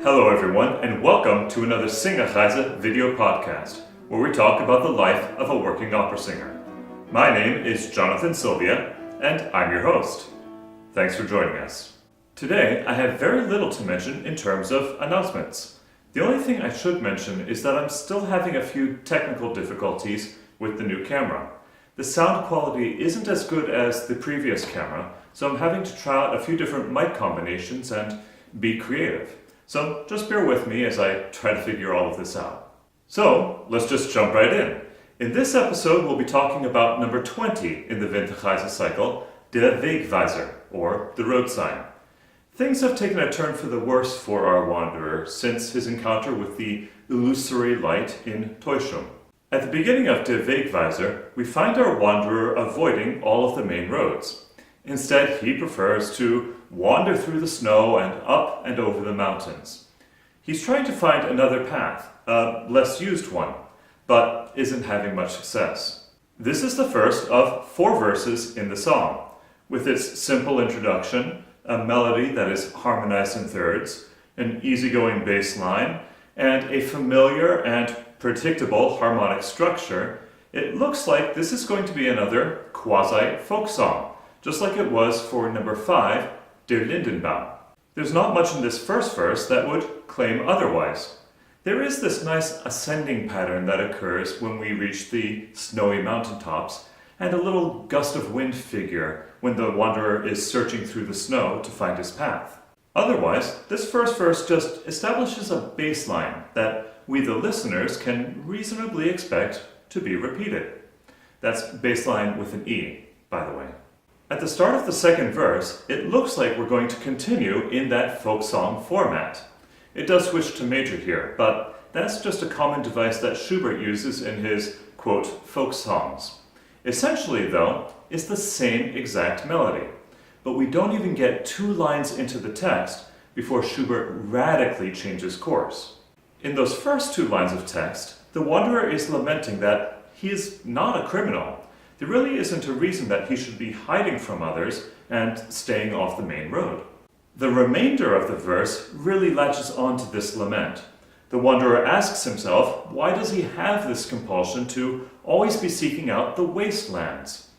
Hello everyone, and welcome to another Singerreise video podcast, where we talk about the life of a working opera singer. My name is Jonathan Silvia, and I'm your host. Thanks for joining us. Today, I have very little to mention in terms of announcements. The only thing I should mention is that I'm still having a few technical difficulties with the new camera. The sound quality isn't as good as the previous camera, so I'm having to try out a few different mic combinations and be creative. So just bear with me as I try to figure all of this out. So let's just jump right in. In this episode, we'll be talking about number 20 in the Winterreise cycle, der Wegweiser, or the road sign. Things have taken a turn for the worse for our wanderer since his encounter with the illusory light in Täuschung. At the beginning of der Wegweiser, we find our wanderer avoiding all of the main roads. Instead, he prefers to wander through the snow and up and over the mountains. He's trying to find another path, a less used one, but isn't having much success. This is the first of 4 verses in the song, with its simple introduction, a melody that is harmonized in thirds, an easygoing bass line, and a familiar and predictable harmonic structure. It looks like this is going to be another quasi-folk song, just like it was for number 5, Der Lindenbaum. There's not much in this first verse that would claim otherwise. There is this nice ascending pattern that occurs when we reach the snowy mountaintops, and a little gust of wind figure when the wanderer is searching through the snow to find his path. Otherwise, this first verse just establishes a baseline that we the listeners can reasonably expect to be repeated. That's baseline with an E, by the way. At the start of the second verse, it looks like we're going to continue in that folk song format. It does switch to major here, but that's just a common device that Schubert uses in his, quote, folk songs. Essentially, though, it's the same exact melody, but we don't even get 2 lines into the text before Schubert radically changes course. In those first 2 lines of text, the wanderer is lamenting that he is not a criminal. There really isn't a reason that he should be hiding from others and staying off the main road. The remainder of the verse really latches on to this lament. The wanderer asks himself, why does he have this compulsion to always be seeking out the wastelands?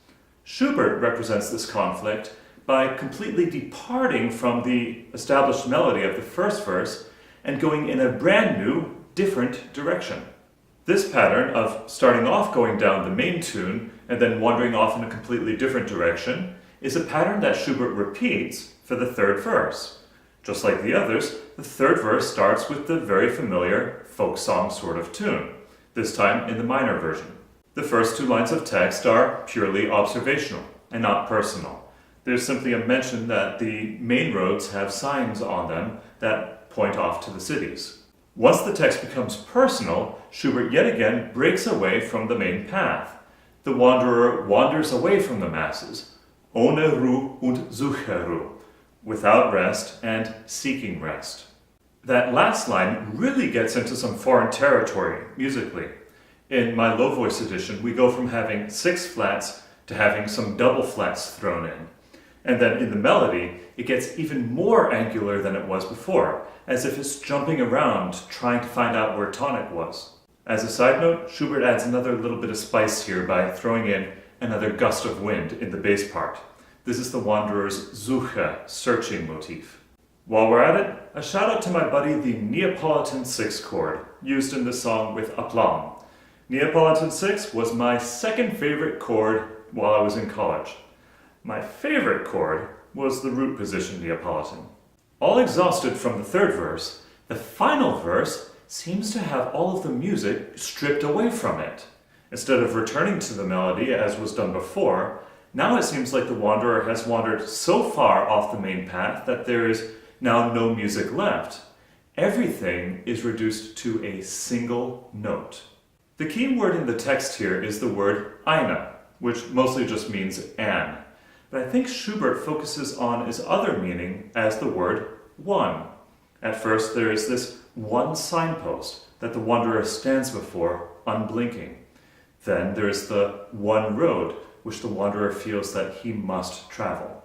Schubert represents this conflict by completely departing from the established melody of the first verse and going in a brand new, different direction. This pattern of starting off going down the main tune and then wandering off in a completely different direction is a pattern that Schubert repeats for the third verse. Just like the others, the third verse starts with the very familiar folk song sort of tune, this time in the minor version. The first 2 lines of text are purely observational and not personal. There's simply a mention that the main roads have signs on them that point off to the cities. Once the text becomes personal, Schubert yet again breaks away from the main path. The wanderer wanders away from the masses, ohne Ruhe und Suche, without rest and seeking rest. That last line really gets into some foreign territory musically. In my low voice edition, we go from having 6 flats to having some double flats thrown in. And then in the melody, it gets even more angular than it was before, as if it's jumping around trying to find out where tonic was. As a side note, Schubert adds another little bit of spice here by throwing in another gust of wind in the bass part. This is the wanderer's Suche, searching motif. While we're at it, a shout out to my buddy the Neapolitan 6 chord, used in the song with aplomb. Neapolitan 6 was my second favorite chord while I was in college. My favorite chord was the root position Neapolitan. All exhausted from the third verse, the final verse seems to have all of the music stripped away from it. Instead of returning to the melody as was done before, now it seems like the wanderer has wandered so far off the main path that there is now no music left. Everything is reduced to a single note. The key word in the text here is the word eine, which mostly just means an. But I think Schubert focuses on its other meaning as the word one. At first, there is this one signpost that the wanderer stands before, unblinking. Then there is the one road, which the wanderer feels that he must travel.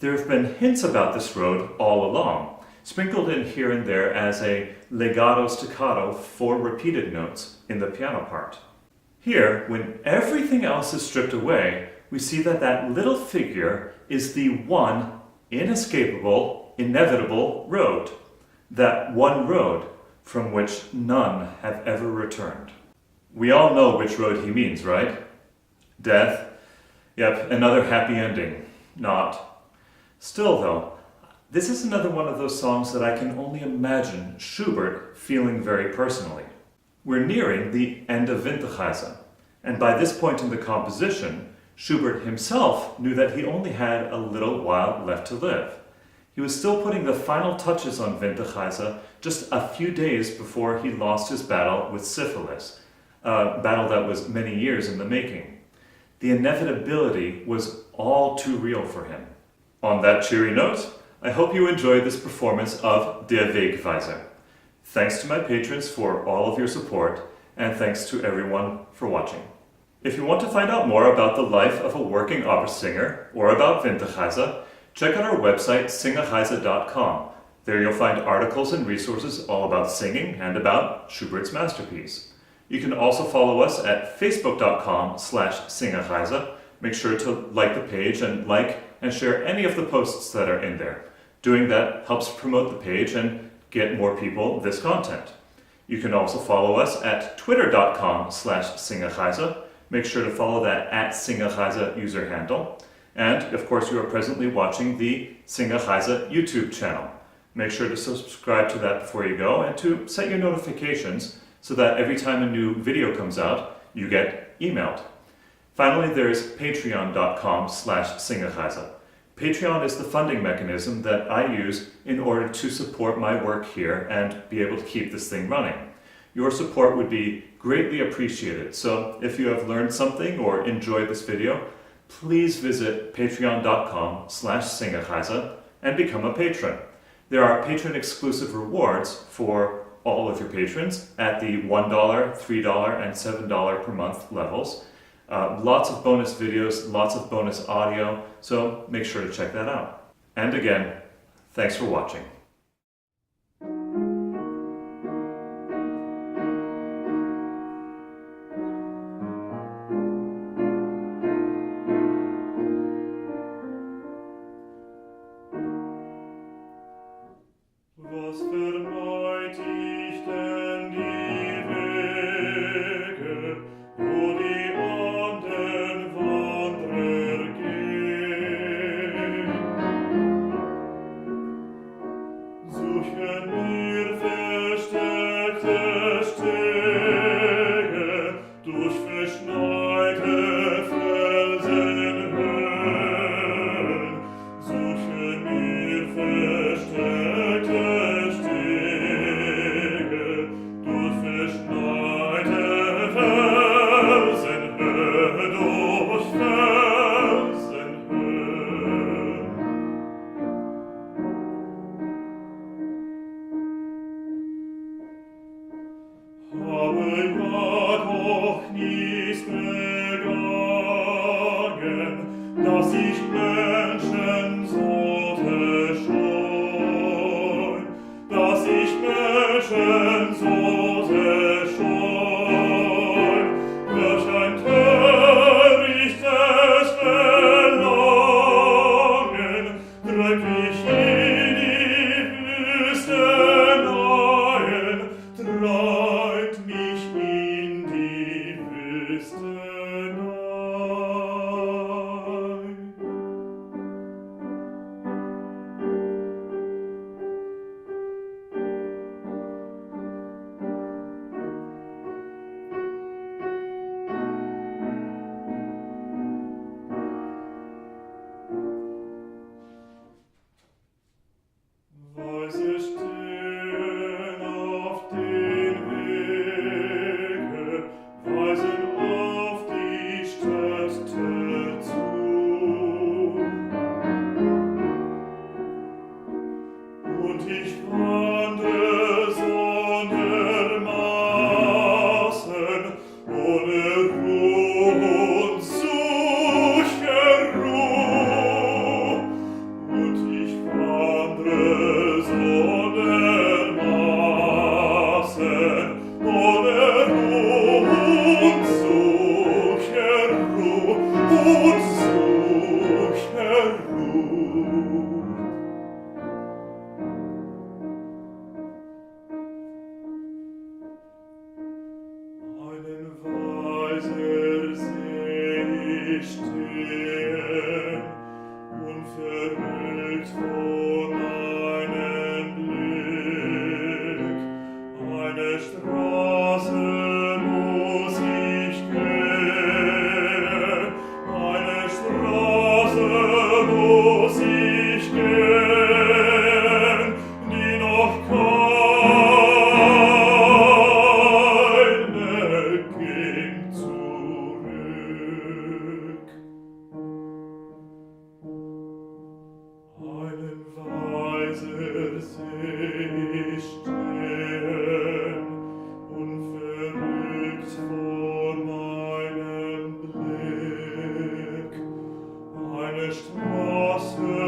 There have been hints about this road all along. sprinkled in here and there as a legato staccato for repeated notes in the piano part. Here, when everything else is stripped away, we see that that little figure is the one inescapable, inevitable road. That one road from which none have ever returned. We all know which road he means, right? Death. Yep, another happy ending. Not. Still though, this is another one of those songs that I can only imagine Schubert feeling very personally. We're nearing the end of Winterreise, and by this point in the composition, Schubert himself knew that he only had a little while left to live. He was still putting the final touches on Winterreise just a few days before he lost his battle with syphilis, a battle that was many years in the making. The inevitability was all too real for him. On that cheery note, I hope you enjoyed this performance of Der Wegweiser. Thanks to my patrons for all of your support, and thanks to everyone for watching. If you want to find out more about the life of a working opera singer, or about Winterreise, check out our website Singerreise.com. There you'll find articles and resources all about singing and about Schubert's masterpiece. You can also follow us at facebook.com/Singerreise. Make sure to like the page and like and share any of the posts that are in there. Doing that helps promote the page and get more people this content. You can also follow us at twitter.com/Singerreise. Make sure to follow that @Singerreise user handle. And of course you are presently watching the Singerreise YouTube channel. Make sure to subscribe to that before you go and to set your notifications so that every time a new video comes out, you get emailed. Finally, there's patreon.com/Singerreise. Patreon is the funding mechanism that I use in order to support my work here and be able to keep this thing running. Your support would be greatly appreciated, so if you have learned something or enjoyed this video, please visit patreon.com/Singerreise and become a patron. There are patron-exclusive rewards for all of your patrons at the $1, $3, and $7 per month levels. Lots of bonus videos, lots of bonus audio, so make sure to check that out. And again, thanks for watching. Was vermeid ich denn die Wege, wo die anderen Wanderer gehen? Suchen mir versteckte Stege durch verschneite Felsenhöhen. Suchen mir versteckte habe ja doch nichts begangen, dass ich Menschen sollte scheuen, dass ich Menschen sollte scheuen, welch ein törichtes Verlangen treibt mich in die Wüste ein, treibt mich in die Wüste ein. nicht Maße